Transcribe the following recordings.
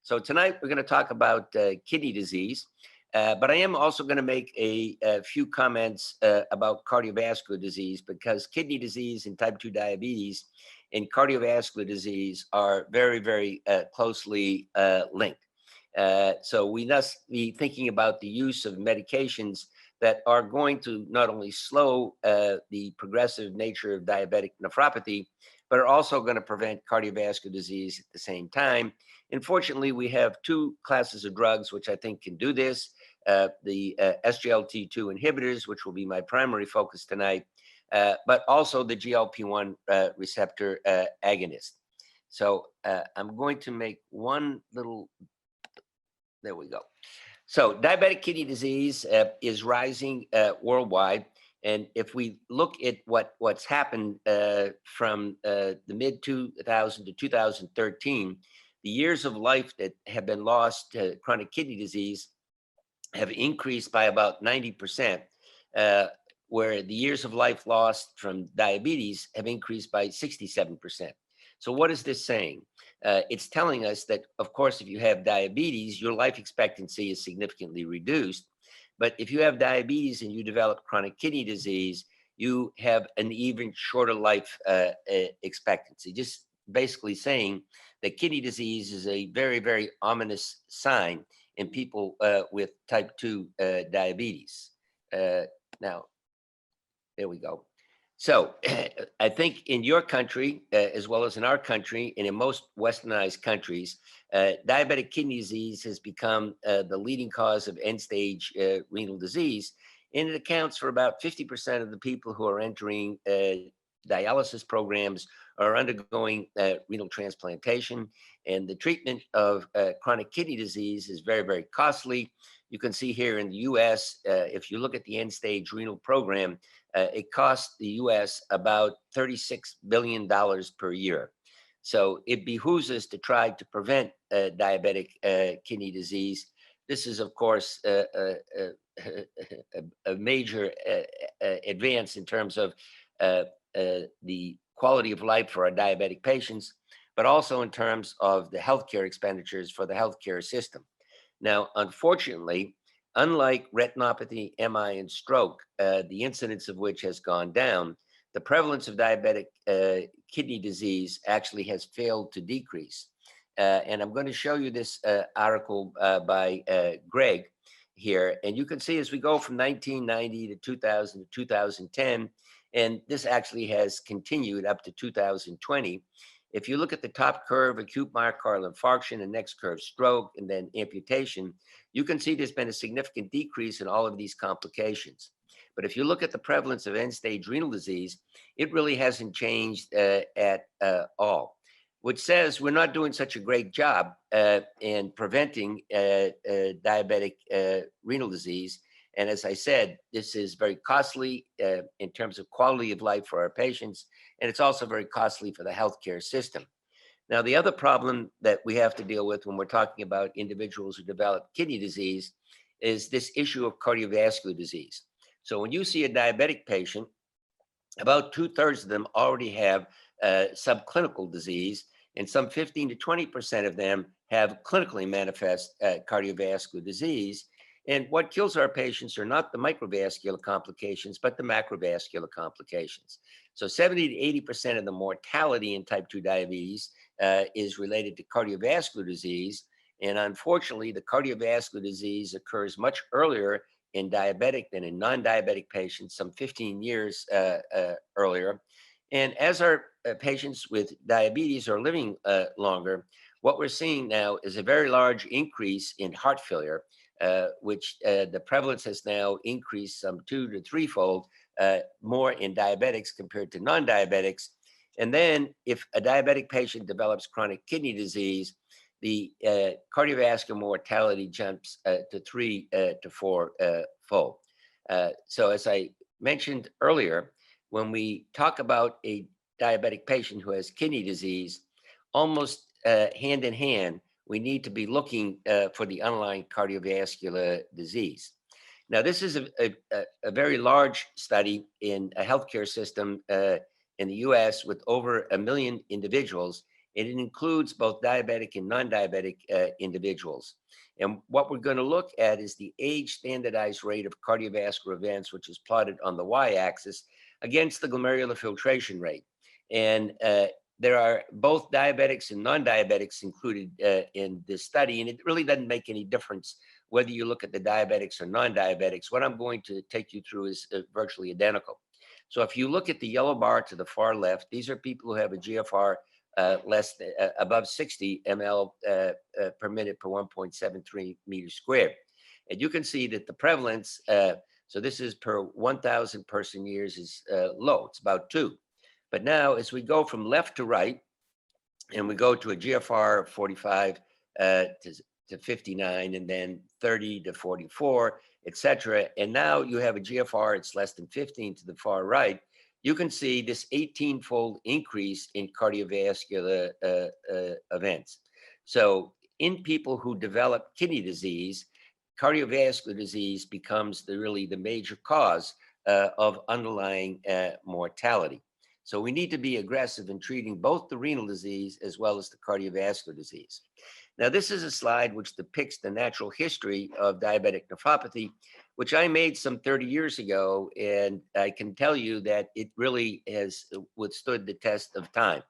So tonight we're going to talk about kidney disease, but I am also going to make a few comments about cardiovascular disease, because kidney disease and type 2 diabetes and cardiovascular disease are very, very closely linked. So we must be thinking about the use of medications that are going to not only slow the progressive nature of diabetic nephropathy, but are also going to prevent cardiovascular disease at the same time. Unfortunately, we have two classes of drugs which I think can do this. The SGLT2 inhibitors, which will be my primary focus tonight, but also the GLP-1 receptor agonist. So I'm going to make one little, there we go. So diabetic kidney disease is rising worldwide. And if we look at what's happened from the mid-2000 to 2013, the years of life that have been lost to chronic kidney disease have increased by about 90%, where the years of life lost from diabetes have increased by 67%. So what is this saying? It's telling us that, of course, if you have diabetes, your life expectancy is significantly reduced. But if you have diabetes and you develop chronic kidney disease, you have an even shorter life expectancy. Just basically saying that kidney disease is a very, very ominous sign in people with type 2 diabetes. Now, there we go. So I think in your country, as well as in our country, and in most westernized countries, diabetic kidney disease has become the leading cause of end-stage renal disease. And it accounts for about 50% of the people who are entering dialysis programs or undergoing renal transplantation. And the treatment of chronic kidney disease is very, very costly. You can see here in the US, if you look at the end-stage renal program, it costs the US about $36 billion per year. So it behooves us to try to prevent diabetic kidney disease. This is, of course, a major advance in terms of the quality of life for our diabetic patients, but also in terms of the healthcare expenditures for the healthcare system. Now, unfortunately, unlike retinopathy, MI, and stroke, the incidence of which has gone down, the prevalence of diabetic kidney disease actually has failed to decrease. And I'm going to show you this article by Greg here. And you can see as we go from 1990 to 2000 to 2010, and this actually has continued up to 2020. If you look at the top curve, acute myocardial infarction, and next curve, stroke, and then amputation, you can see there's been a significant decrease in all of these complications. But if you look at the prevalence of end-stage renal disease, it really hasn't changed at all, which says we're not doing such a great job in preventing diabetic renal disease. And as I said, this is very costly in terms of quality of life for our patients, and it's also very costly for the healthcare system. Now, the other problem that we have to deal with when we're talking about individuals who develop kidney disease is this issue of cardiovascular disease. So when you see a diabetic patient, about 2/3 of them already have subclinical disease, and some 15 to 20% of them have clinically manifest cardiovascular disease. And what kills our patients are not the microvascular complications, but the macrovascular complications. So 70 to 80% of the mortality in type 2 diabetes is related to cardiovascular disease. And unfortunately, the cardiovascular disease occurs much earlier in diabetic than in non-diabetic patients, some 15 years earlier. And as our patients with diabetes are living longer, what we're seeing now is a very large increase in heart failure, which the prevalence has now increased some 2 to 3-fold more in diabetics compared to non-diabetics. And then if a diabetic patient develops chronic kidney disease, the cardiovascular mortality jumps to 3 to 4-fold. So as I mentioned earlier, when we talk about a diabetic patient who has kidney disease, almost hand in hand, we need to be looking for the underlying cardiovascular disease. Now, this is a very large study in a healthcare system in the US with over 1 million individuals. and it includes both diabetic and non-diabetic individuals. And what we're going to look at is the age standardized rate of cardiovascular events, which is plotted on the y-axis against the glomerular filtration rate. And there are both diabetics and non-diabetics included in this study, and it really doesn't make any difference whether you look at the diabetics or non-diabetics. What I'm going to take you through is virtually identical. So if you look at the yellow bar to the far left, these are people who have a GFR above 60 ml per minute per 1.73 meters squared. And you can see that the prevalence, so this is per 1,000 person years, is low. It's about 2. But now as we go from left to right, and we go to a GFR 45 to 59, and then 30 to 44, etc. And now you have a GFR, it's less than 15 to the far right. You can see this 18-fold increase in cardiovascular events. So in people who develop kidney disease, cardiovascular disease becomes really the major cause of underlying mortality. So we need to be aggressive in treating both the renal disease as well as the cardiovascular disease. Now, this is a slide which depicts the natural history of diabetic nephropathy, which I made some 30 years ago, and I can tell you that it really has withstood the test of time.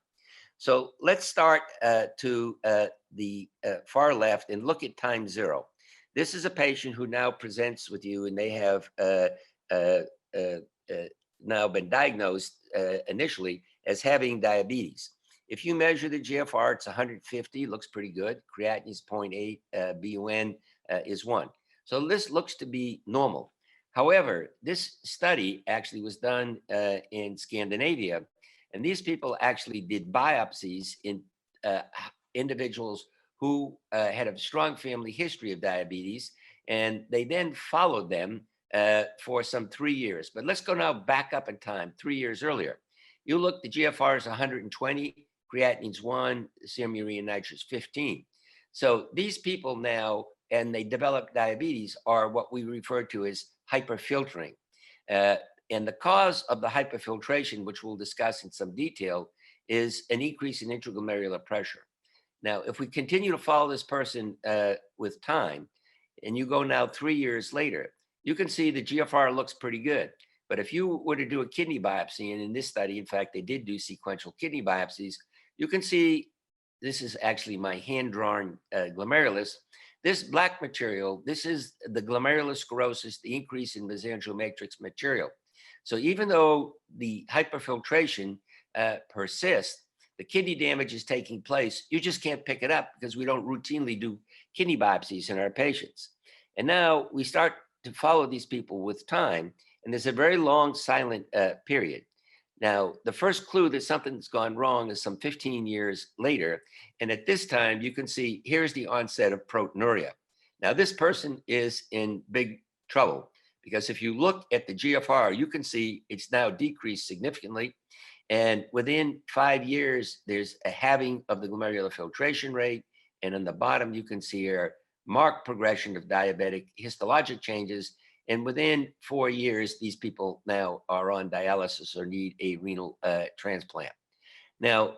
So let's start to the far left and look at time 0. This is a patient who now presents with you, and they have now been diagnosed initially as having diabetes. If you measure the GFR, it's 150, looks pretty good. Creatinine is 0.8, BUN is 1. So this looks to be normal. However, this study actually was done in Scandinavia, and these people actually did biopsies in individuals who had a strong family history of diabetes, and they then followed them for some 3 years. But let's go now back up in time, 3 years earlier. You look, the GFR is 120, creatinine's 1, serum urea nitrate's 15. So these people now, and they develop diabetes, are what we refer to as hyperfiltering. And the cause of the hyperfiltration, which we'll discuss in some detail, is an increase in intraglomerular pressure. Now, if we continue to follow this person with time, and you go now 3 years later, you can see the GFR looks pretty good. But if you were to do a kidney biopsy, and in this study, in fact, they did do sequential kidney biopsies, you can see, this is actually my hand-drawn glomerulus. This black material, this is the glomerular sclerosis, the increase in mesangial matrix material. So even though the hyperfiltration persists, the kidney damage is taking place. You just can't pick it up because we don't routinely do kidney biopsies in our patients. And now we start to follow these people with time, and there's a very long silent period. Now, the first clue that something's gone wrong is some 15 years later. And at this time, you can see here's the onset of proteinuria. Now, this person is in big trouble because if you look at the GFR, you can see it's now decreased significantly. And within 5 years, there's a halving of the glomerular filtration rate. And on the bottom, you can see here marked progression of diabetic histologic changes. And within 4 years, these people now are on dialysis or need a renal transplant. Now,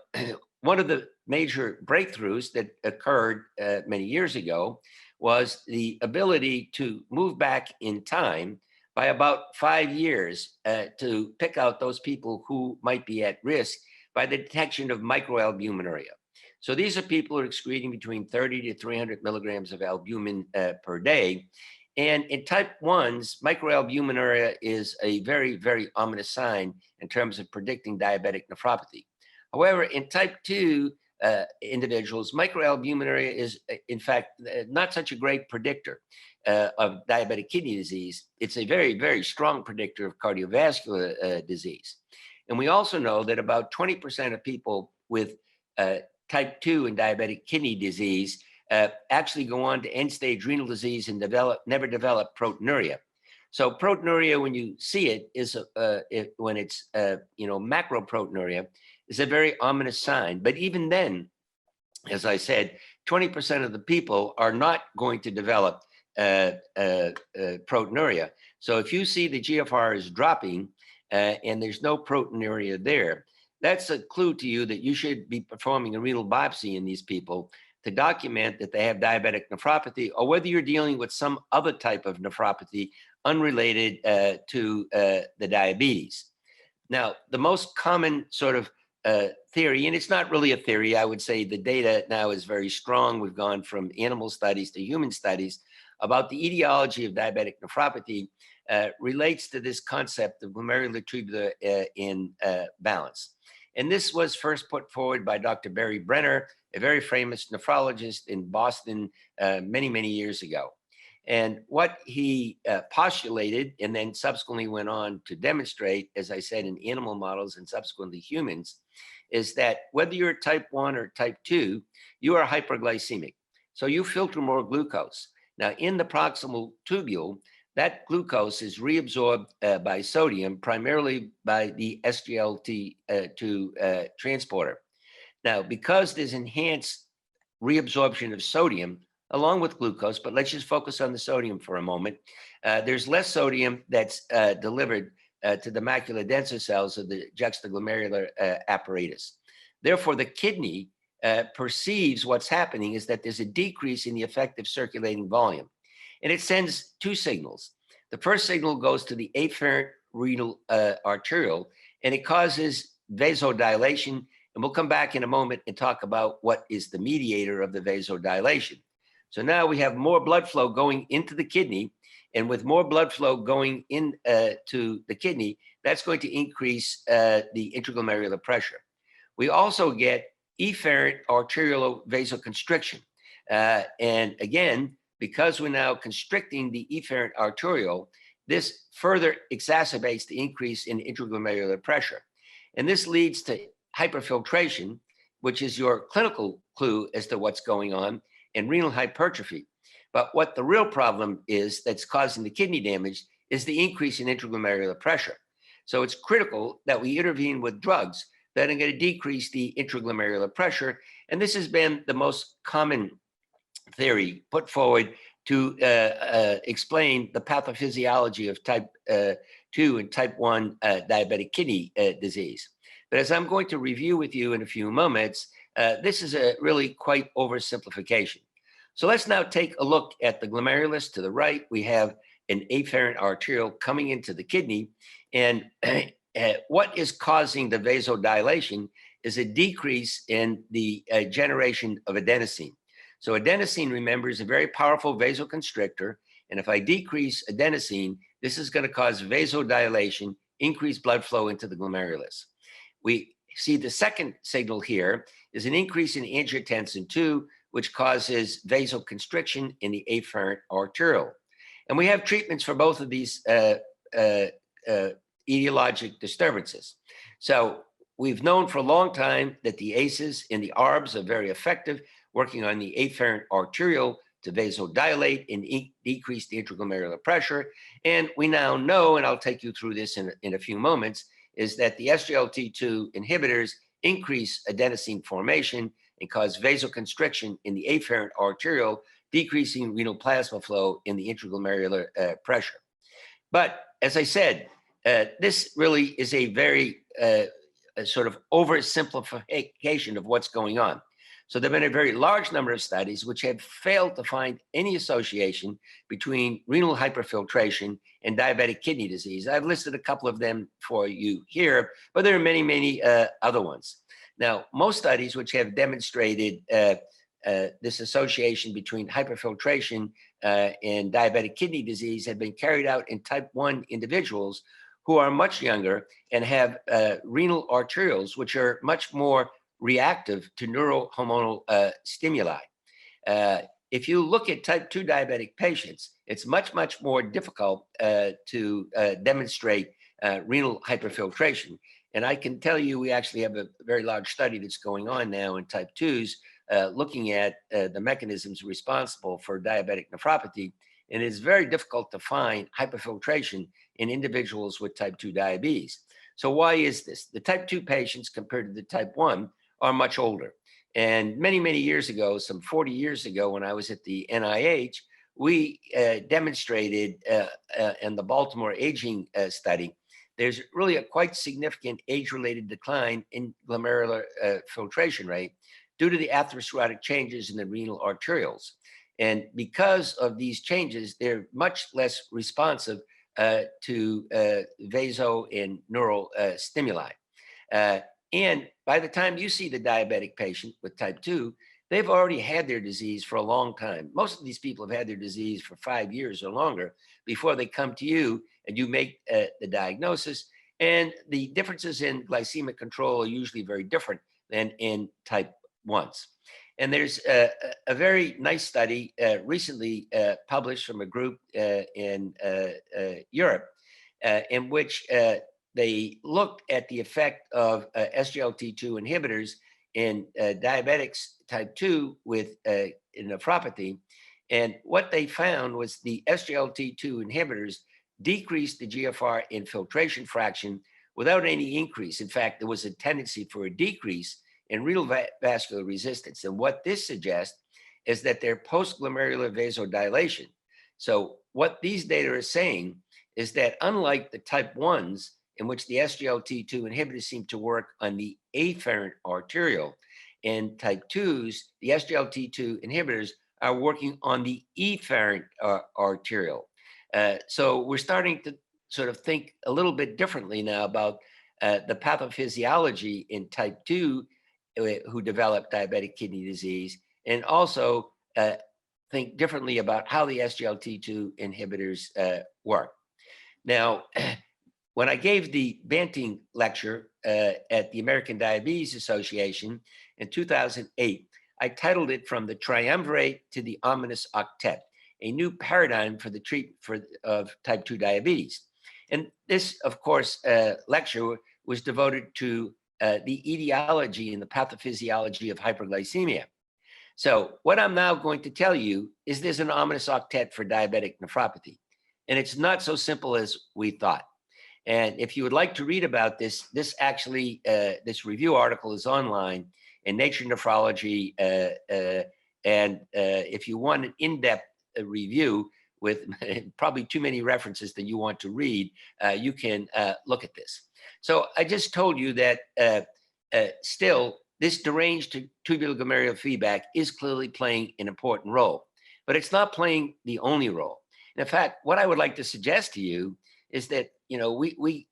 one of the major breakthroughs that occurred many years ago was the ability to move back in time by about 5 years to pick out those people who might be at risk by the detection of microalbuminuria. So these are people who are excreting between 30 to 300 milligrams of albumin per day. And in type 1s, microalbuminuria is a very, very ominous sign in terms of predicting diabetic nephropathy. However, in type 2 individuals, microalbuminuria is, in fact, not such a great predictor of diabetic kidney disease. It's a very, very strong predictor of cardiovascular disease. And we also know that about 20% of people with type 2 and diabetic kidney disease actually go on to end-stage renal disease and never develop proteinuria. So proteinuria, when you see it, is when it's macroproteinuria, is a very ominous sign. But even then, as I said, 20% of the people are not going to develop proteinuria. So if you see the GFR is dropping and there's no proteinuria there, that's a clue to you that you should be performing a renal biopsy in these people to document that they have diabetic nephropathy, or whether you're dealing with some other type of nephropathy unrelated to the diabetes. Now, the most common sort of theory, and it's not really a theory, I would say the data now is very strong. We've gone from animal studies to human studies about the etiology of diabetic nephropathy relates to this concept of glomerular tubular imbalance. And this was first put forward by Dr. Barry Brenner, a very famous nephrologist in Boston many, many years ago. And what he postulated and then subsequently went on to demonstrate, as I said, in animal models and subsequently humans, is that whether you're type 1 or type 2, you are hyperglycemic. So you filter more glucose. Now, in the proximal tubule, that glucose is reabsorbed by sodium, primarily by the SGLT2 transporter. Now, because there's enhanced reabsorption of sodium along with glucose, but let's just focus on the sodium for a moment, there's less sodium that's delivered to the macular denser cells of the juxtaglomerular apparatus. Therefore, the kidney perceives what's happening is that there's a decrease in the effective circulating volume. And it sends two signals. The first signal goes to the afferent renal arteriole, and it causes vasodilation. And we'll come back in a moment and talk about what is the mediator of the vasodilation. So now we have more blood flow going into the kidney, and with more blood flow going in to the kidney, that's going to increase the intraglomerular pressure. We also get efferent arterial vasoconstriction. And again, because we're now constricting the efferent arteriole, this further exacerbates the increase in intraglomerular pressure. And this leads to hyperfiltration, which is your clinical clue as to what's going on, and renal hypertrophy. But what the real problem is that's causing the kidney damage is the increase in intraglomerular pressure. So it's critical that we intervene with drugs that are going to decrease the intraglomerular pressure. And this has been the most common theory put forward to explain the pathophysiology of type 2 and type 1 diabetic kidney disease. But as I'm going to review with you in a few moments, this is a really quite oversimplification. So let's now take a look at the glomerulus. To the right, we have an afferent arteriole coming into the kidney. And what is causing the vasodilation is a decrease in the generation of adenosine. So adenosine, remember, is a very powerful vasoconstrictor. And if I decrease adenosine, this is going to cause vasodilation, increase blood flow into the glomerulus. We see the second signal here is an increase in angiotensin II, which causes vasoconstriction in the afferent arteriole. And we have treatments for both of these etiologic disturbances. So we've known for a long time that the ACEs and the ARBs are very effective, working on the afferent arteriole to vasodilate and decrease the intraglomerular pressure. And we now know, and I'll take you through this in a few moments, is that the SGLT2 inhibitors increase adenosine formation and cause vasoconstriction in the afferent arteriole, decreasing renal plasma flow in the intraglomerular pressure. But as I said, this really is a very sort of oversimplification of what's going on. So there have been a very large number of studies which have failed to find any association between renal hyperfiltration and diabetic kidney disease. I've listed a couple of them for you here, but there are many, many other ones. Now, most studies which have demonstrated this association between hyperfiltration and diabetic kidney disease have been carried out in type 1 individuals who are much younger and have renal arterioles, which are much more reactive to neurohormonal stimuli. If you look at type 2 diabetic patients, it's much, much more difficult to demonstrate renal hyperfiltration. And I can tell you, we actually have a very large study that's going on now in type 2s, looking at the mechanisms responsible for diabetic nephropathy. And it's very difficult to find hyperfiltration in individuals with type 2 diabetes. So why is this? The type 2 patients compared to the type 1 are much older. And many, many years ago, some 40 years ago, when I was at the NIH, we demonstrated in the Baltimore aging study there's really a quite significant age-related decline in glomerular filtration rate due to the atherosclerotic changes in the renal arterioles. And because of these changes, they're much less responsive to vaso and neural stimuli. And by the time you see the diabetic patient with type 2, they've already had their disease for a long time. Most of these people have had their disease for 5 years or longer before they come to you and you make the diagnosis. And the differences in glycemic control are usually very different than in type 1s. And there's a very nice study recently published from a group in Europe in which they looked at the effect of SGLT2 inhibitors in diabetics type 2 with nephropathy. And what they found was the SGLT2 inhibitors decreased the GFR infiltration fraction without any increase. In fact, there was a tendency for a decrease in renal vascular resistance. And what this suggests is that they're post-glomerular vasodilation. So what these data are saying is that unlike the type 1s, in which the SGLT2 inhibitors seem to work on the afferent arteriole, in type 2s, the SGLT2 inhibitors are working on the efferent arteriole. So we're starting to sort of think a little bit differently now about the pathophysiology in type 2 who develop diabetic kidney disease, and also think differently about how the SGLT2 inhibitors work. Now, when I gave the Banting lecture at the American Diabetes Association in 2008, I titled it "From the Triumvirate to the Ominous Octet, a New Paradigm for the Treatment of Type 2 Diabetes." And this, of course, lecture was devoted to the etiology and the pathophysiology of hyperglycemia. So what I'm now going to tell you is there's an ominous octet for diabetic nephropathy. And it's not so simple as we thought. And if you would like to read about this, this review article is online in Nature Nephrology. And if you want an in-depth review with probably too many references that you want to read, you can look at this. So I just told you that still this deranged tubular glomerular feedback is clearly playing an important role, but it's not playing the only role. In fact, what I would like to suggest to you is that, you know, we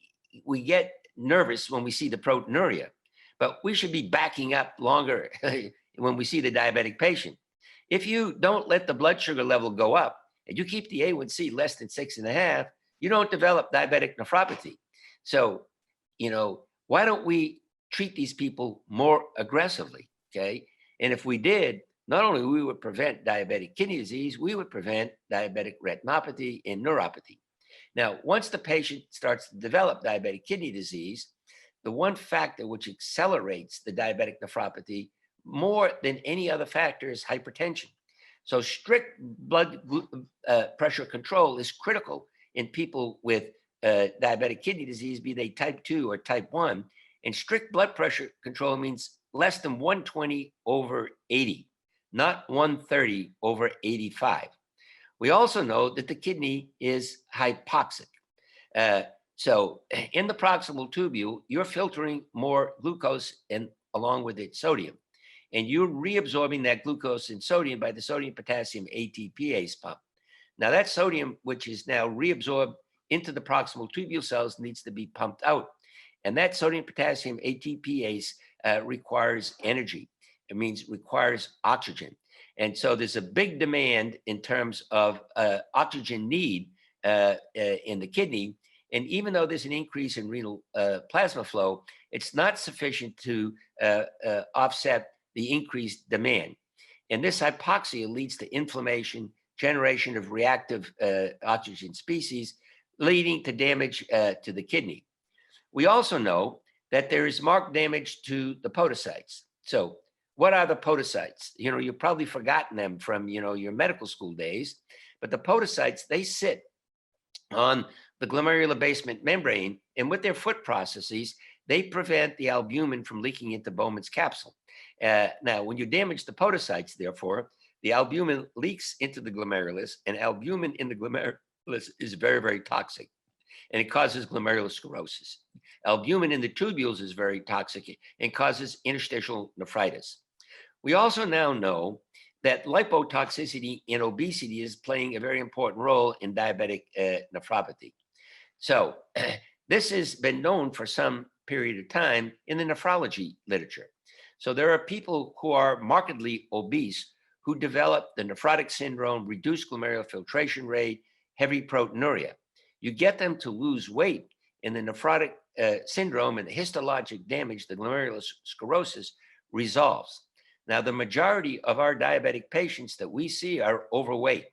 get nervous when we see the proteinuria, but we should be backing up longer when we see the diabetic patient. If you don't let the blood sugar level go up and you keep the A1C less than 6.5, you don't develop diabetic nephropathy. So, you know, why don't we treat these people more aggressively, okay? And if we did, not only we would prevent diabetic kidney disease, we would prevent diabetic retinopathy and neuropathy. Now, once the patient starts to develop diabetic kidney disease, the one factor which accelerates the diabetic nephropathy more than any other factor is hypertension. So strict blood pressure control is critical in people with diabetic kidney disease, be they type 2 or type 1. And strict blood pressure control means less than 120/80, not 130/85. We also know that the kidney is hypoxic. So in the proximal tubule, you're filtering more glucose and along with it sodium. And you're reabsorbing that glucose and sodium by the sodium potassium ATPase pump. Now that sodium, which is now reabsorbed into the proximal tubule cells, needs to be pumped out. And that sodium potassium ATPase requires energy. It means requires oxygen. And so there's a big demand in terms of oxygen need in the kidney. And even though there's an increase in renal plasma flow, it's not sufficient to offset the increased demand. And this hypoxia leads to inflammation, generation of reactive oxygen species, leading to damage to the kidney. We also know that there is marked damage to the podocytes. So what are the podocytes? You know, you've probably forgotten them from, you know, your medical school days, but the podocytes, they sit on the glomerular basement membrane, and with their foot processes, they prevent the albumin from leaking into Bowman's capsule. Now, when you damage the podocytes, therefore, the albumin leaks into the glomerulus, and albumin in the glomerulus is very, very toxic. and it causes glomerulosclerosis. Albumin in the tubules is very toxic and causes interstitial nephritis. We also now know that lipotoxicity in obesity is playing a very important role in diabetic nephropathy. So this has been known for some period of time in the nephrology literature. So there are people who are markedly obese who develop the nephrotic syndrome, reduced glomerular filtration rate, heavy proteinuria. You get them to lose weight in the nephrotic syndrome, and the histologic damage, the glomerulosclerosis, resolves. Now, the majority of our diabetic patients that we see are overweight.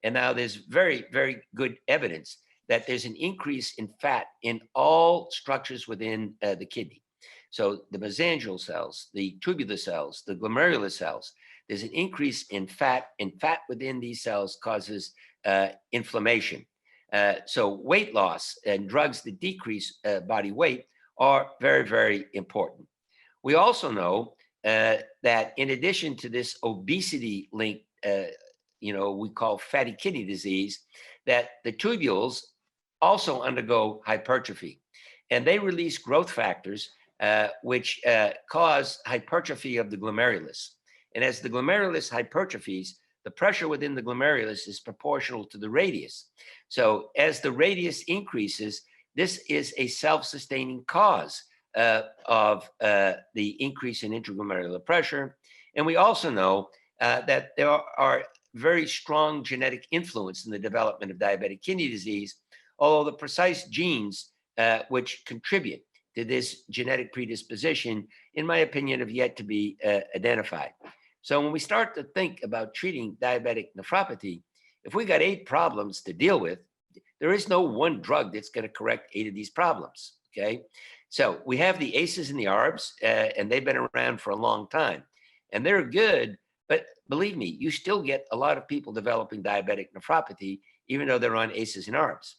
And now there's very, very good evidence that there's an increase in fat in all structures within the kidney. So the mesangial cells, the tubular cells, the glomerular cells, there's an increase in fat, and fat within these cells causes inflammation. So weight loss and drugs that decrease body weight are very, very important. We also know that in addition to this obesity link, we call fatty kidney disease, that the tubules also undergo hypertrophy, and they release growth factors which cause hypertrophy of the glomerulus. And as the glomerulus hypertrophies, the pressure within the glomerulus is proportional to the radius. So as the radius increases, this is a self-sustaining cause of the increase in intraglomerular pressure. And we also know that there are very strong genetic influence in the development of diabetic kidney disease, although the precise genes which contribute to this genetic predisposition, in my opinion, have yet to be identified. So when we start to think about treating diabetic nephropathy, if we got 8 problems to deal with, there is no one drug that's going to correct 8 of these problems, okay? So we have the ACEs and the ARBs, and they've been around for a long time, and they're good, but believe me, you still get a lot of people developing diabetic nephropathy, even though they're on ACEs and ARBs.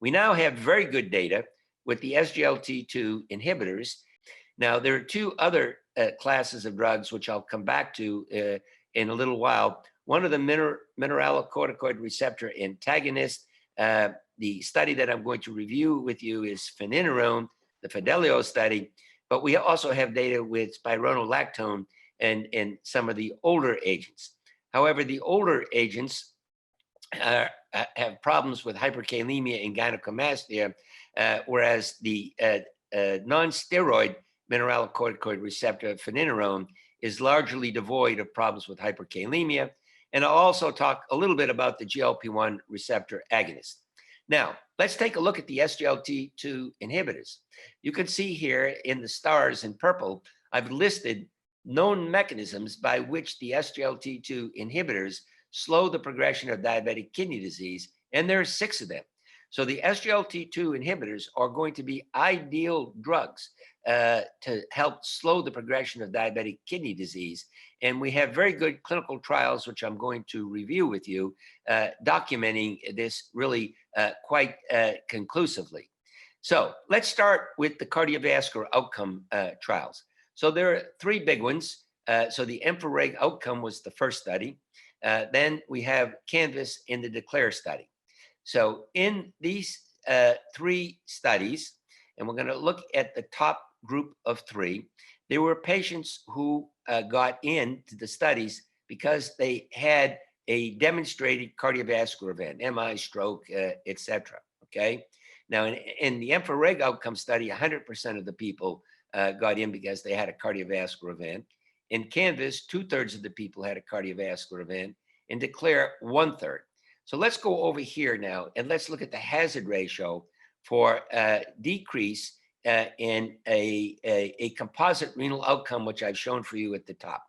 We now have very good data with the SGLT2 inhibitors. Now, there are 2 other classes of drugs, which I'll come back to in a little while. One of the mineralocorticoid receptor antagonist. The study that I'm going to review with you is feninerone, the Fidelio study, but we also have data with spironolactone and some of the older agents. However, the older agents have problems with hyperkalemia and gynecomastia, whereas the non-steroid mineralocorticoid receptor feninerone is largely devoid of problems with hyperkalemia. And I'll also talk a little bit about the GLP-1 receptor agonist. Now, let's take a look at the SGLT2 inhibitors. You can see here in the stars in purple, I've listed known mechanisms by which the SGLT2 inhibitors slow the progression of diabetic kidney disease, and there are 6 of them. So the SGLT2 inhibitors are going to be ideal drugs to help slow the progression of diabetic kidney disease. And we have very good clinical trials, which I'm going to review with you, documenting this really quite conclusively. So let's start with the cardiovascular outcome trials. So there are 3 big ones. So the EMPA-REG outcome was the first study. Then we have Canvas in the DECLARE study. So in these 3 studies, and we're going to look at the top group of 3, there were patients who got into the studies because they had a demonstrated cardiovascular event, MI, stroke, etc. Okay. Now, in the EMPA-REG outcome study, 100% of the people got in because they had a cardiovascular event. In Canvas, 2/3 of the people had a cardiovascular event. In DECLARE, 1/3. So let's go over here now and let's look at the hazard ratio for decrease in a composite renal outcome, which I've shown for you at the top.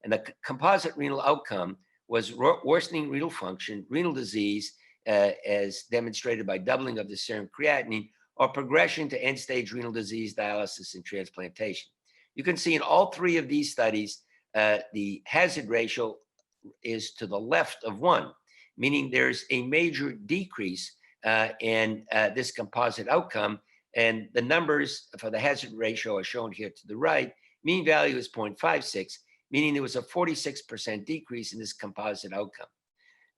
And the composite renal outcome was worsening renal function, renal disease, as demonstrated by doubling of the serum creatinine, or progression to end-stage renal disease, dialysis, and transplantation. You can see in all 3 of these studies, the hazard ratio is to the left of 1, meaning there's a major decrease in this composite outcome. And the numbers for the hazard ratio are shown here to the right. Mean value is 0.56, meaning there was a 46% decrease in this composite outcome.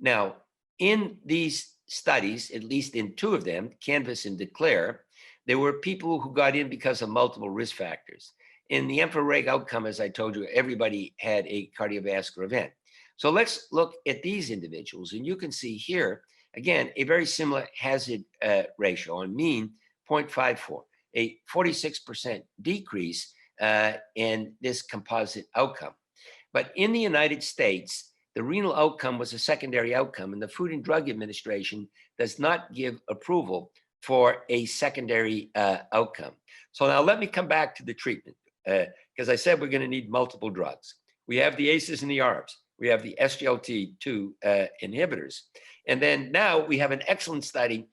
Now, in these studies, at least in two of them, Canvas and Declare, there were people who got in because of multiple risk factors. In the EMPA-REG outcome, as I told you, everybody had a cardiovascular event. So let's look at these individuals. And you can see here, again, a very similar hazard ratio on mean 0.54, a 46% decrease in this composite outcome. But in the United States, the renal outcome was a secondary outcome, and the Food and Drug Administration does not give approval for a secondary outcome. So now let me come back to the treatment, because I said we're going to need multiple drugs. We have the ACEs and the ARBs. We have the SGLT2 inhibitors. And then now we have an excellent study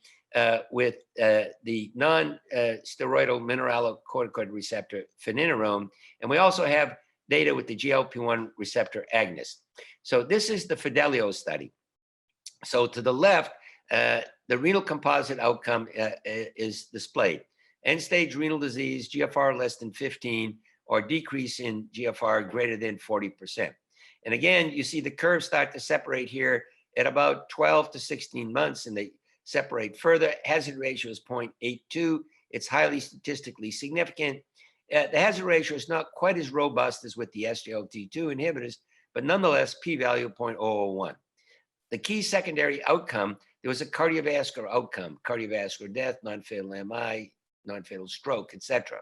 with the non-steroidal mineralocorticoid receptor, feninerone. And we also have data with the GLP-1 receptor agonist. So this is the Fidelio study. So to the left, the renal composite outcome is displayed. End-stage renal disease, GFR less than 15, or decrease in GFR greater than 40%. And again, you see the curves start to separate here at about 12 to 16 months, and they separate further. Hazard ratio is 0.82. It's highly statistically significant. The hazard ratio is not quite as robust as with the SGLT2 inhibitors, but nonetheless, p-value 0.001. The key secondary outcome, there was a cardiovascular outcome, cardiovascular death, non-fatal MI, non-fatal stroke, etc.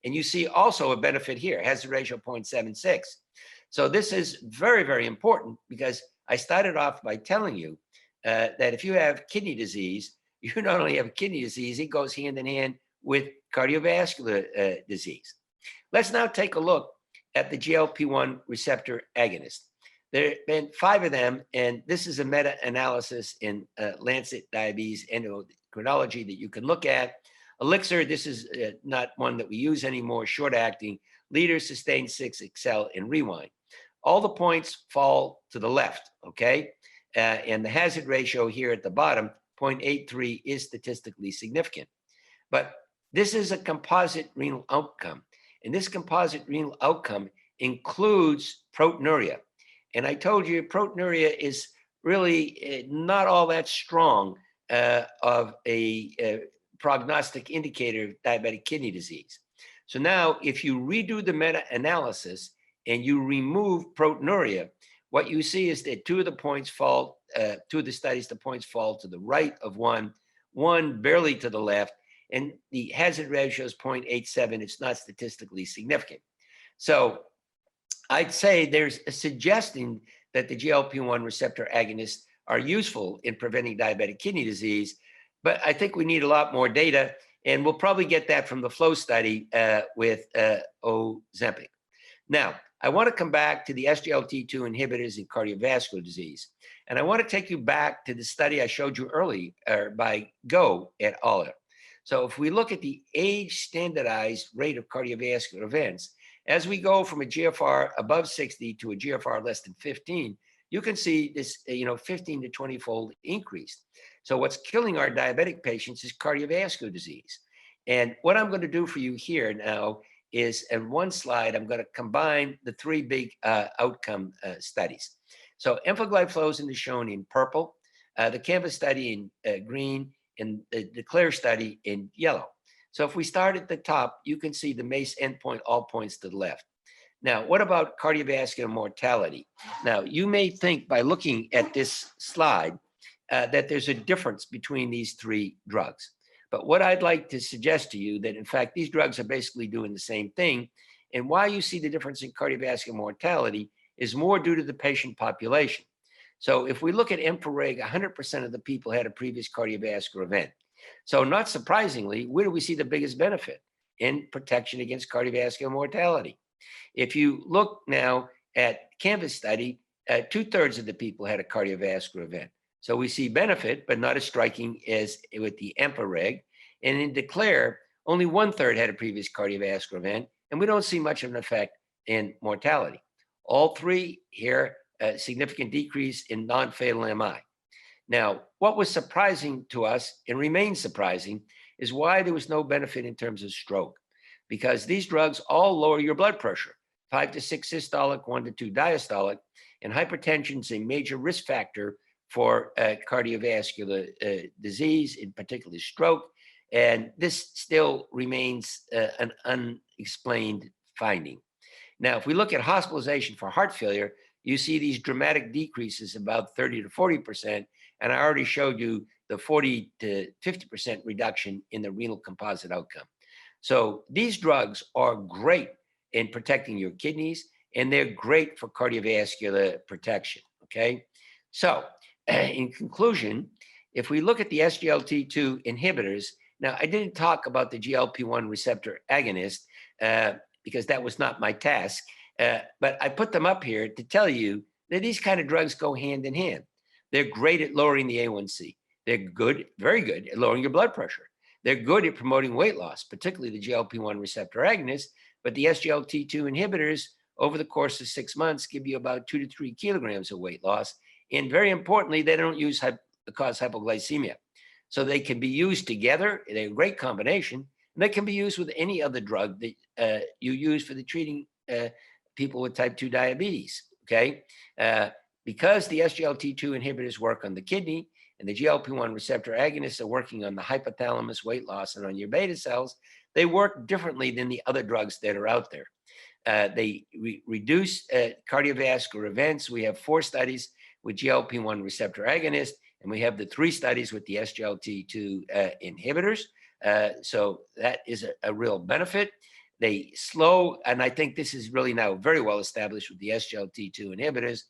And you see also a benefit here, hazard ratio 0.76. So this is very, very important, because I started off by telling you that if you have kidney disease, you not only have kidney disease, it goes hand in hand with cardiovascular disease. Let's now take a look at the GLP-1 receptor agonist. There have been 5 of them, and this is a meta-analysis in Lancet Diabetes Endocrinology that you can look at. Elixir, this is not one that we use anymore, short-acting, Leader, Sustain 6, Excel, and Rewind. All the points fall to the left, okay? And the hazard ratio here at the bottom, 0.83, is statistically significant. But this is a composite renal outcome. And this composite renal outcome includes proteinuria. And I told you proteinuria is really not all that strong of a prognostic indicator of diabetic kidney disease. So now if you redo the meta-analysis and you remove proteinuria, what you see is that 2 of the points fall, 2 of the studies, the points fall to the right of one barely to the left, and the hazard ratio is 0.87. It's not statistically significant. So I'd say there's a suggestion that the GLP-1 receptor agonists are useful in preventing diabetic kidney disease, but I think we need a lot more data, and we'll probably get that from the FLOW study with Ozempic. Now, I want to come back to the SGLT2 inhibitors in cardiovascular disease, and I want to take you back to the study I showed you earlier by Go et al. So if we look at the age standardized rate of cardiovascular events, as we go from a GFR above 60 to a GFR less than 15, you can see this 15 to 20-fold increase. So what's killing our diabetic patients is cardiovascular disease. And what I'm going to do for you here now is, in one slide, I'm going to combine the 3 big outcome studies. So empagliflozin is shown in purple, the Canvas study in green, and the Declare study in yellow. So if we start at the top, you can see the MACE endpoint, all points to the left. Now, what about cardiovascular mortality? Now, you may think by looking at this slide that there's a difference between these 3 drugs. But what I'd like to suggest to you that, in fact, these drugs are basically doing the same thing. And why you see the difference in cardiovascular mortality is more due to the patient population. So if we look at EMPA-REG, 100% of the people had a previous cardiovascular event. So not surprisingly, where do we see the biggest benefit? In protection against cardiovascular mortality. If you look now at Canvas study, 2/3 of the people had a cardiovascular event. So we see benefit, but not as striking as with the EMPA-REG. And in Declare, only 1/3 had a previous cardiovascular event, and we don't see much of an effect in mortality. All 3 here, a significant decrease in non-fatal MI. Now, what was surprising to us and remains surprising is why there was no benefit in terms of stroke, because these drugs all lower your blood pressure, 5 to 6 systolic, 1 to 2 diastolic, and hypertension is a major risk factor for cardiovascular disease, in particular stroke. And this still remains an unexplained finding. Now, if we look at hospitalization for heart failure, you see these dramatic decreases, about 30 to 40%. And I already showed you the 40 to 50% reduction in the renal composite outcome. So these drugs are great in protecting your kidneys, and they're great for cardiovascular protection, okay? So in conclusion, if we look at the SGLT2 inhibitors, now I didn't talk about the GLP-1 receptor agonist because that was not my task, but I put them up here to tell you that these kind of drugs go hand in hand. They're great at lowering the A1C. They're good, very good at lowering your blood pressure. They're good at promoting weight loss, particularly the GLP-1 receptor agonist, but the SGLT2 inhibitors over the course of 6 months give you about 2 to 3 kilograms of weight loss. And very importantly, they don't cause hypoglycemia. So they can be used together. They're a great combination. And they can be used with any other drug that you use for the treating people with type 2 diabetes, okay? Because the SGLT2 inhibitors work on the kidney and the GLP-1 receptor agonists are working on the hypothalamus, weight loss, and on your beta cells, they work differently than the other drugs that are out there. They reduce cardiovascular events. We have 4 studies with GLP-1 receptor agonist, and we have the 3 studies with the SGLT2 inhibitors. So that is a real benefit. They slow, and I think this is really now very well established with the SGLT2 inhibitors.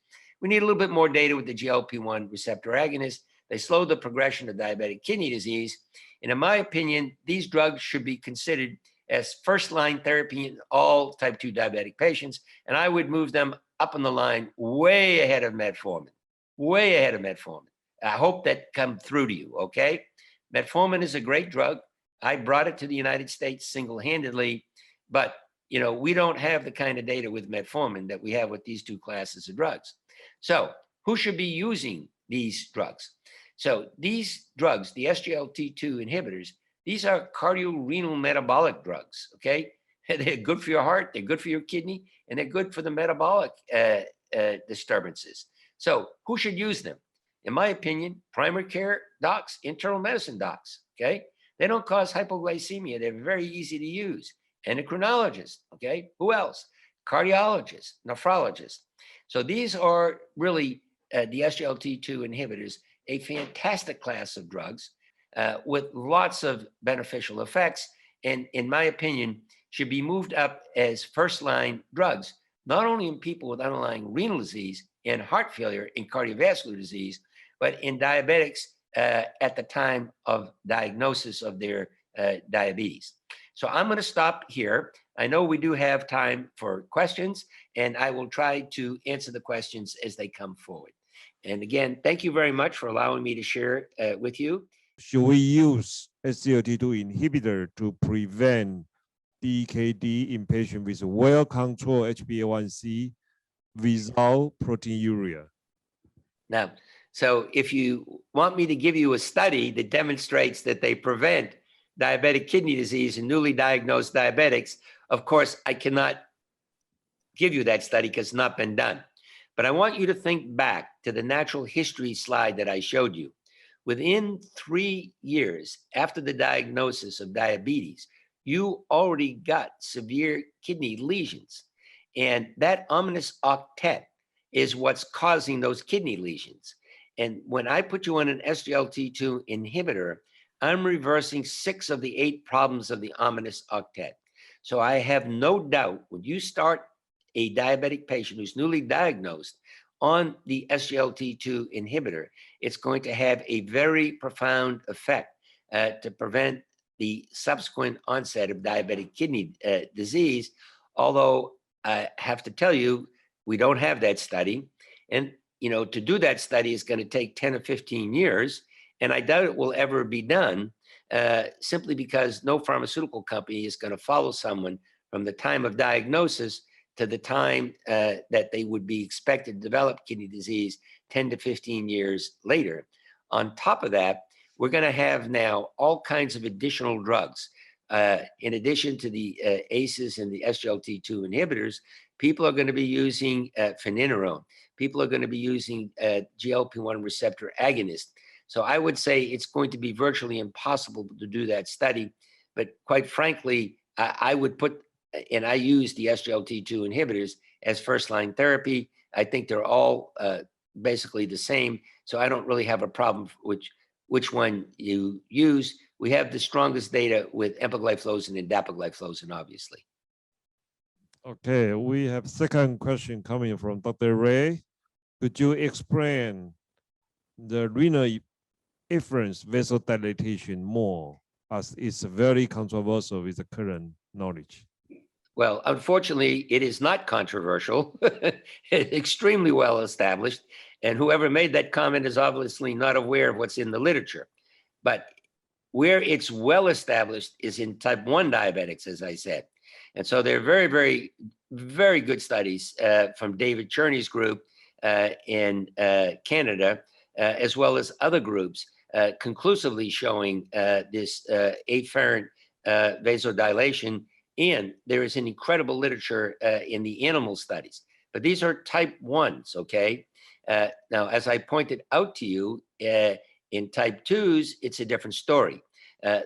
We need a little bit more data with the GLP-1 receptor agonist. They slow the progression of diabetic kidney disease. And in my opinion, these drugs should be considered as first-line therapy in all type 2 diabetic patients. And I would move them up on the line way ahead of metformin, way ahead of metformin. I hope that comes through to you, okay? Metformin is a great drug. I brought it to the United States single-handedly, but you know, we don't have the kind of data with metformin that we have with these 2 classes of drugs. So who should be using these drugs? So these drugs, the SGLT2 inhibitors, these are cardiorenal metabolic drugs, okay? They're good for your heart, they're good for your kidney, and they're good for the metabolic disturbances. So who should use them? In my opinion, primary care docs, internal medicine docs, okay? They don't cause hypoglycemia. They're very easy to use. Endocrinologists, okay? Who else? Cardiologists, nephrologists. So these are really the SGLT2 inhibitors, a fantastic class of drugs with lots of beneficial effects, and in my opinion, should be moved up as first-line drugs, not only in people with underlying renal disease and heart failure and cardiovascular disease, but in diabetics at the time of diagnosis of their diabetes. So I'm going to stop here. I know we do have time for questions, and I will try to answer the questions as they come forward. And again, thank you very much for allowing me to share with you. Should we use SGLT2 inhibitor to prevent DKD in patients with well-controlled HbA1c without proteinuria? Now, so if you want me to give you a study that demonstrates that they prevent diabetic kidney disease in newly diagnosed diabetics, of course, I cannot give you that study because it's not been done. But I want you to think back to the natural history slide that I showed you. Within 3 years after the diagnosis of diabetes, you already got severe kidney lesions. And that ominous octet is what's causing those kidney lesions. And when I put you on an SGLT2 inhibitor, I'm reversing 6 of the 8 problems of the ominous octet. So I have no doubt when you start a diabetic patient who's newly diagnosed on the SGLT2 inhibitor, it's going to have a very profound effect to prevent the subsequent onset of diabetic kidney disease. Although I have to tell you, we don't have that study. And you know, to do that study is going to take 10 or 15 years. And I doubt it will ever be done simply because no pharmaceutical company is going to follow someone from the time of diagnosis to the time that they would be expected to develop kidney disease 10 to 15 years later. On top of that, we're going to have now all kinds of additional drugs. In addition to the ACEs and the SGLT2 inhibitors, People are going to be using finerenone. People are going to be using GLP-1 receptor agonist. So I would say it's going to be virtually impossible to do that study. But quite frankly, I would put, and I use the SGLT2 inhibitors as first-line therapy. I think they're all basically the same. So I don't really have a problem which one you use. We have the strongest data with empagliflozin and dapagliflozin, obviously. Okay, we have second question coming from Dr. Ray. Could you explain the renal efferents vasodilatation more, as it's very controversial with the current knowledge? Well, unfortunately, it is not controversial. Extremely well established. And whoever made that comment is obviously not aware of what's in the literature. But where it's well established is in type 1 diabetics, as I said. And so there are very, very, very good studies from David Cherney's group in Canada, as well as other groups, conclusively showing this afferent vasodilation. And there is an incredible literature in the animal studies. But these are type 1s, okay? Now, as I pointed out to you, in type 2s, it's a different story.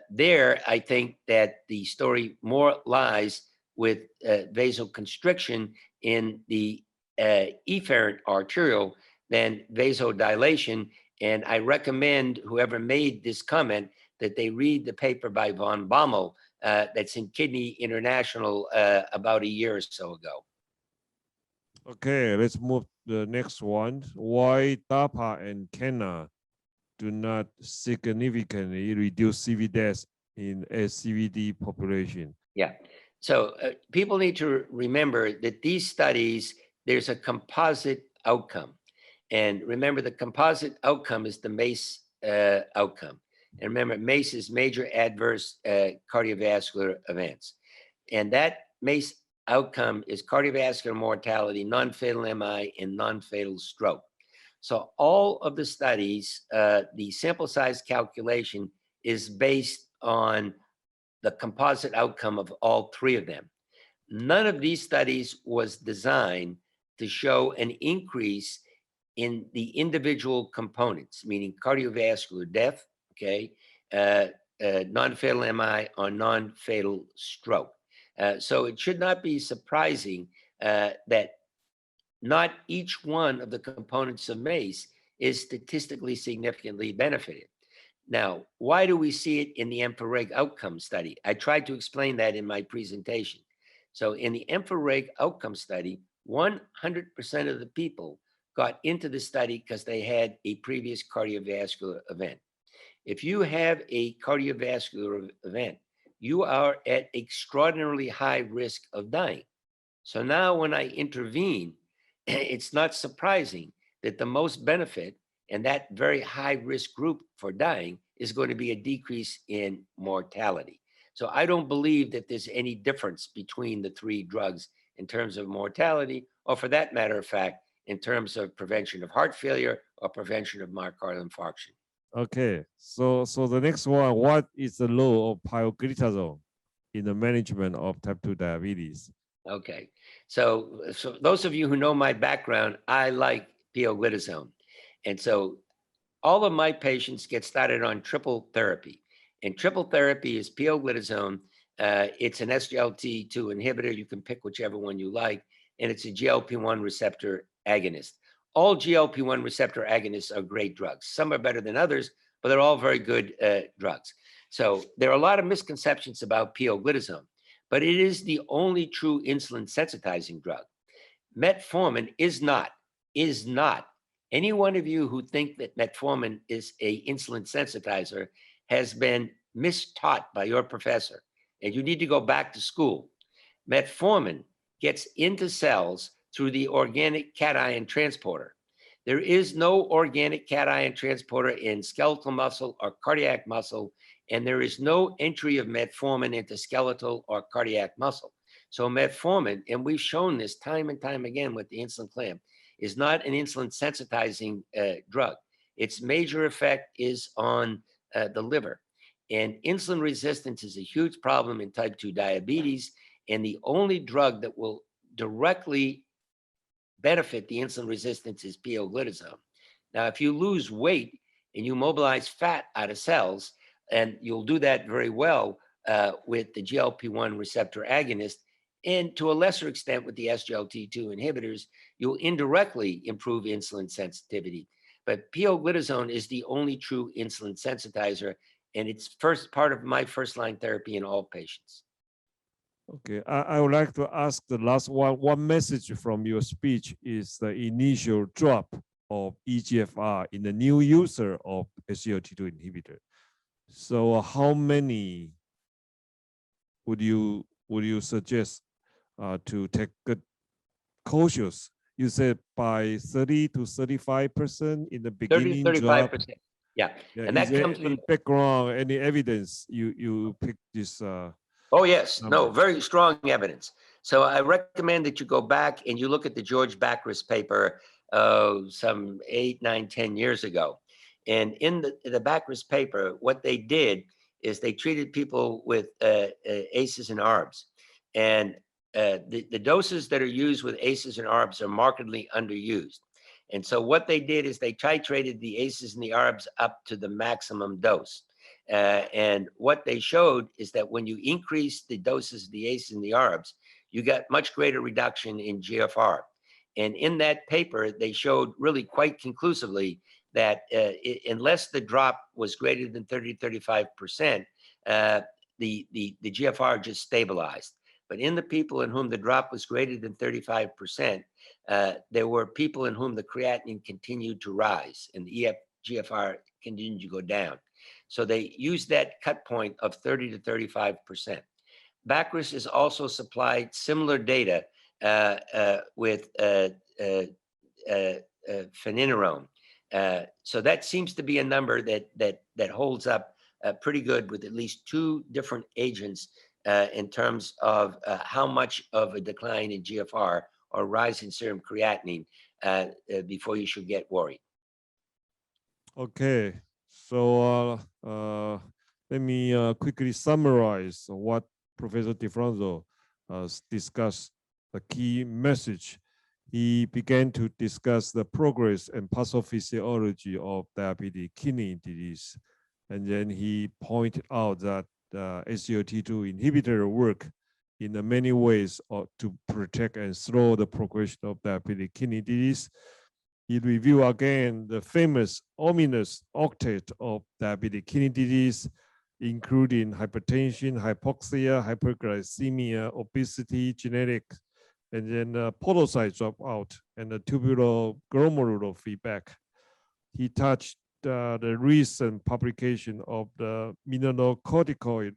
There, I think that the story more lies with vasoconstriction in the efferent arteriole than vasodilation. And I recommend whoever made this comment that they read the paper by von Bommel that's in Kidney International about a year or so ago. Okay, let's move to the next one. Why DAPA and CANA do not significantly reduce CV deaths in a CVD population? Yeah, so people need to remember that these studies, there's a composite outcome. And remember, the composite outcome is the MACE outcome. And remember, MACE is major adverse cardiovascular events. And that MACE outcome is cardiovascular mortality, non-fatal MI, and non-fatal stroke. So all of the studies, the sample size calculation is based on the composite outcome of all three of them. None of these studies was designed to show an increase in the individual components, meaning cardiovascular death, okay, non-fatal MI, or non-fatal stroke. So it should not be surprising that not each one of the components of MACE is statistically significantly benefited. Now, why do we see it in the EMPA-REG outcome study? I tried to explain that in my presentation. So in the EMPA-REG outcome study, 100% of the people got into the study because they had a previous cardiovascular event. If you have a cardiovascular event, you are at extraordinarily high risk of dying. So now when I intervene, it's not surprising that the most benefit and that very high risk group for dying is going to be a decrease in mortality. So I don't believe that there's any difference between the three drugs in terms of mortality, or for that matter of fact, in terms of prevention of heart failure or prevention of myocardial infarction. Okay, so the next one, what is the role of pioglitazone in the management of type 2 diabetes? Okay, so those of you who know my background, I like pioglitazone. And so all of my patients get started on triple therapy. And triple therapy is pioglitazone. It's an SGLT2 inhibitor. You can pick whichever one you like. And it's a GLP-1 receptor agonist. All GLP-1 receptor agonists are great drugs. Some are better than others, but they're all very good drugs. So there are a lot of misconceptions about pioglitazone, but it is the only true insulin sensitizing drug. Metformin is not. Any one of you who think that metformin is an insulin sensitizer has been mistaught by your professor, and you need to go back to school. Metformin gets into cells through the organic cation transporter. There is no organic cation transporter in skeletal muscle or cardiac muscle, and there is no entry of metformin into skeletal or cardiac muscle. So metformin, and we've shown this time and time again with the insulin clamp, is not an insulin sensitizing drug. Its major effect is on the liver. And insulin resistance is a huge problem in type 2 diabetes. And the only drug that will directly benefit the insulin resistance is pioglitazone. Now, if you lose weight and you mobilize fat out of cells, and you'll do that very well with the GLP-1 receptor agonist, and to a lesser extent with the SGLT2 inhibitors, you'll indirectly improve insulin sensitivity. But pioglitazone is the only true insulin sensitizer, and it's part of my first-line therapy in all patients. Okay, I would like to ask the last one. One message from your speech is the initial drop of EGFR in the new user of SGLT2 inhibitor. So how many would you suggest to take good cautious? You said by 30 to 35% in the beginning. 30 to 35%. Yeah. And that comes from background, any evidence you pick this? Oh, yes. No, very strong evidence. So I recommend that you go back and you look at the George Bacris paper some 8, 9, 10 years ago. And in the Bacris paper, what they did is they treated people with ACEs and ARBs. And the doses that are used with ACEs and ARBs are markedly underused. And so what they did is they titrated the ACEs and the ARBs up to the maximum dose. And what they showed is that when you increase the doses of the ACEs and the ARBs, you got much greater reduction in GFR. And in that paper, they showed really quite conclusively that unless the drop was greater than 30 to 35%, the GFR just stabilized. But in the people in whom the drop was greater than 35%, there were people in whom the creatinine continued to rise and the GFR continued to go down. So they used that cut point of 30 to 35%. Bacris has also supplied similar data with feninerone. So that seems to be a number that holds up pretty good with at least 2 different agents in terms of how much of a decline in GFR or rise in serum creatinine before you should get worried. Okay, so let me quickly summarize what Professor DiFranzo discussed. The key message. He began to discuss the progress and pathophysiology of diabetic kidney disease. And then he pointed out that SGLT2 inhibitor work in many ways to protect and slow the progression of diabetic kidney disease. He reviewed again the famous ominous octet of diabetic kidney disease, including hypertension, hypoxia, hyperglycemia, obesity, genetic, and then podocyte dropout, and the tubulo-glomerular feedback. He touched the recent publication of the mineralocorticoid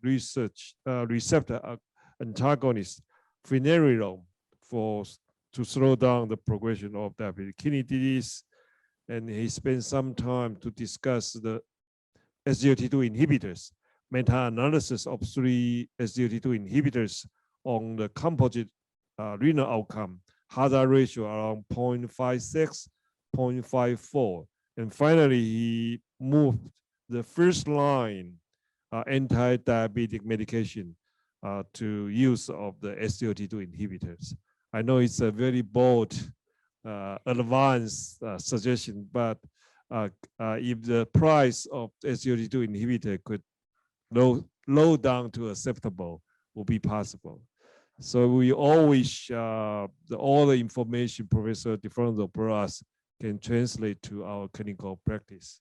receptor antagonist, finerenone, to slow down the progression of diabetic kidney disease. And he spent some time to discuss the SGLT2 inhibitors, meta-analysis of 3 SGLT2 inhibitors on the composite renal outcome, hazard ratio around 0.56, 0.54. And finally, he moved the first line anti-diabetic medication to use of the SGLT2 inhibitors. I know it's a very bold, advanced suggestion, but if the price of SGLT2 inhibitor could low down to acceptable, will be possible. So we always all the information Professor DiFranzo brought us can translate to our clinical practice.